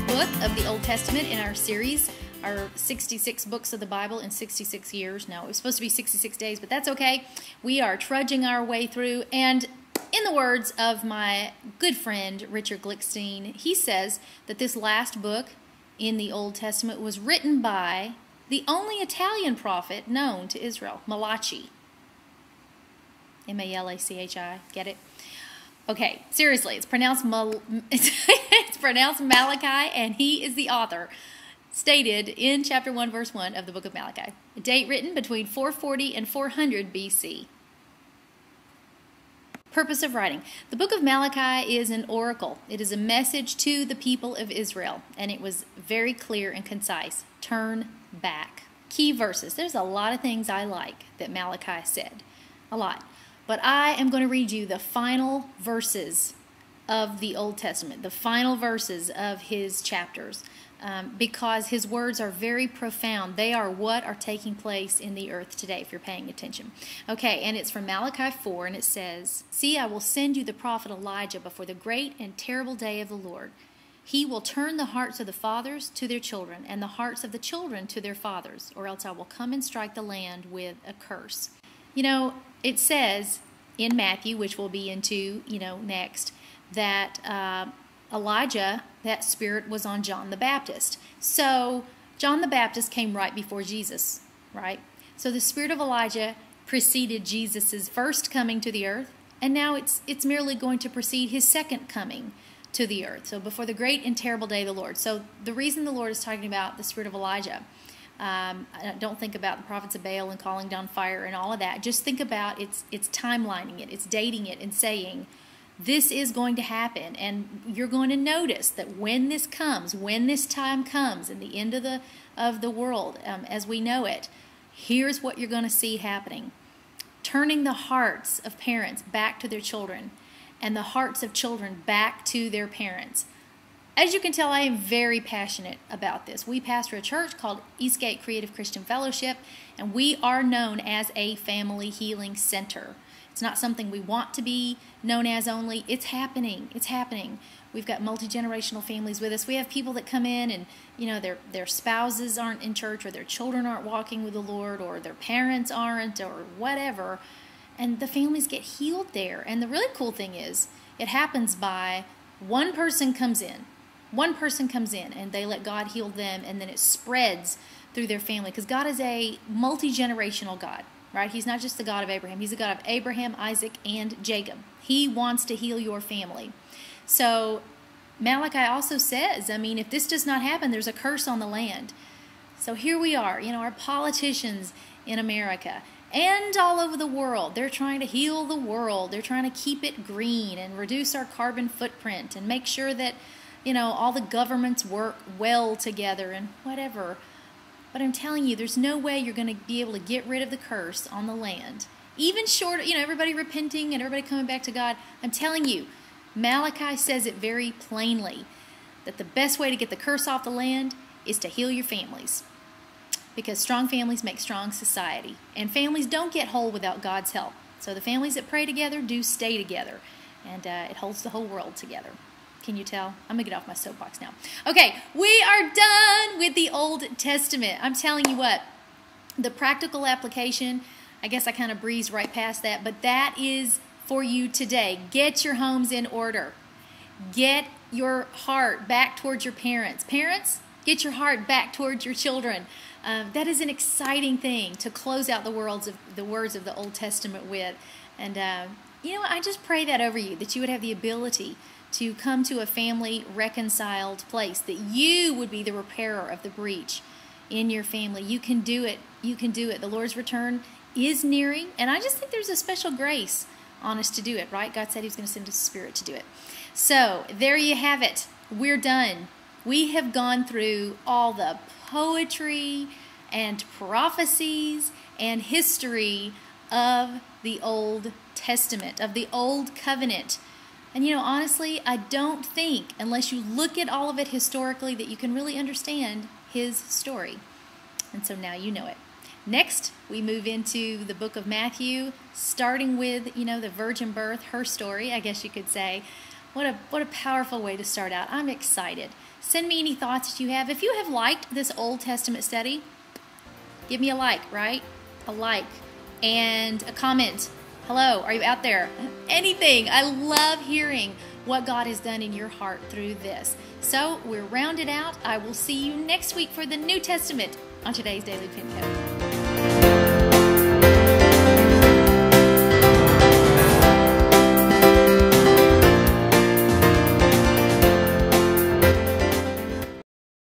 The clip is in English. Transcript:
book of the Old Testament in our series, our 66 books of the Bible in 66 years. No, it was supposed to be 66 days, but that's okay. We are trudging our way through, and in the words of my good friend Richard Glickstein, he says that this last book in the Old Testament was written by the only Italian prophet known to Israel, Malachi. M-A-L-A-C-H-I. Get it? Okay, seriously, it's pronounced it's pronounced Malachi, and he is the author, stated in chapter 1, verse 1 of the book of Malachi. A date written between 440 and 400 BC. Purpose of writing. The book of Malachi is an oracle. It is a message to the people of Israel, and it was very clear and concise. Turn back. Key verses. There's a lot of things I like that Malachi said. A lot. But I am going to read you the final verses of the Old Testament, the final verses of his chapters, because his words are very profound. They are what are taking place in the earth today, if you're paying attention. Okay, and it's from Malachi 4, and it says, "See, I will send you the prophet Elijah before the great and terrible day of the Lord. He will turn the hearts of the fathers to their children, and the hearts of the children to their fathers, or else I will come and strike the land with a curse." You know, it says in Matthew, which we'll be into, next, that Elijah, that spirit was on John the Baptist. So John the Baptist came right before Jesus, right? So the spirit of Elijah preceded Jesus' first coming to the earth, and now it's merely going to precede his second coming to the earth. So before the great and terrible day of the Lord. So the reason the Lord is talking about the spirit of Elijah, don't think about the prophets of Baal and calling down fire and all of that. Just think about it's timelining it, it's dating it, and saying this is going to happen, and you're going to notice that when this comes, when this time comes, in the end of the world as we know it, here's what you're going to see happening: turning the hearts of parents back to their children, and the hearts of children back to their parents. As you can tell, I am very passionate about this. We pastor a church called Eastgate Creative Christian Fellowship, and we are known as a family healing center. It's not something we want to be known as only. It's happening. It's happening. We've got multi-generational families with us. We have people that come in and, their spouses aren't in church, or their children aren't walking with the Lord, or their parents aren't, or whatever. And the families get healed there. And the really cool thing is, it happens by one person comes in. One person comes in and they let God heal them, and then it spreads through their family, because God is a multi-generational God, right? He's not just the God of Abraham. He's the God of Abraham, Isaac, and Jacob. He wants to heal your family. So Malachi also says, if this does not happen, there's a curse on the land. So here we are, our politicians in America and all over the world, they're trying to heal the world. They're trying to keep it green and reduce our carbon footprint and make sure that all the governments work well together and whatever. But I'm telling you, there's no way you're going to be able to get rid of the curse on the land. Even short, everybody repenting and everybody coming back to God. I'm telling you, Malachi says it very plainly, that the best way to get the curse off the land is to heal your families. Because strong families make strong society. And families don't get whole without God's help. So the families that pray together do stay together. And it holds the whole world together. Can you tell? I'm going to get off my soapbox now. Okay, we are done with the Old Testament. I'm telling you what, the practical application, I guess I kind of breezed right past that, but that is for you today. Get your homes in order. Get your heart back towards your parents. Parents, get your heart back towards your children. That is an exciting thing to close out the words of the Old Testament with. And, I just pray that over you, that you would have the ability to come to a family reconciled place, that you would be the repairer of the breach in your family. You can do it. You can do it. The Lord's return is nearing, and I just think there's a special grace on us to do it, right? God said He was going to send His Spirit to do it. So there you have it. We're done. We have gone through all the poetry and prophecies and history of the Old Testament, of the Old Covenant. And honestly, I don't think, unless you look at all of it historically, that you can really understand His story. And so now you know it. Next, we move into the book of Matthew, starting with, the virgin birth, her story, I guess you could say. What a powerful way to start out. I'm excited. Send me any thoughts that you have. If you have liked this Old Testament study, give me a like, right? A like and a comment. Hello, are you out there? Anything. I love hearing what God has done in your heart through this. So we're rounded out. I will see you next week for the New Testament on today's Daily Pin Code.